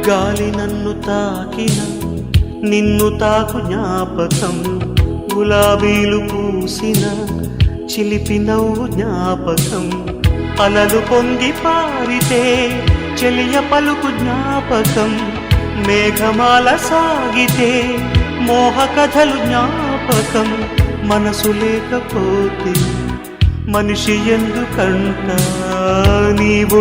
గాలి నన్ను తాకిన నిన్ను తాకు జ్ఞాపకం, గులాబీలు పూసిన చిలిపి నవ్వు జ్ఞాపకం, అలలు పొంగి పారితే చెలియ పలుకు జ్ఞాపకం, మేఘమాల సాగితే మోహ కథలు జ్ఞాపకం. మనసు లేకపోతే మనిషి ఎందుకంట, నీవు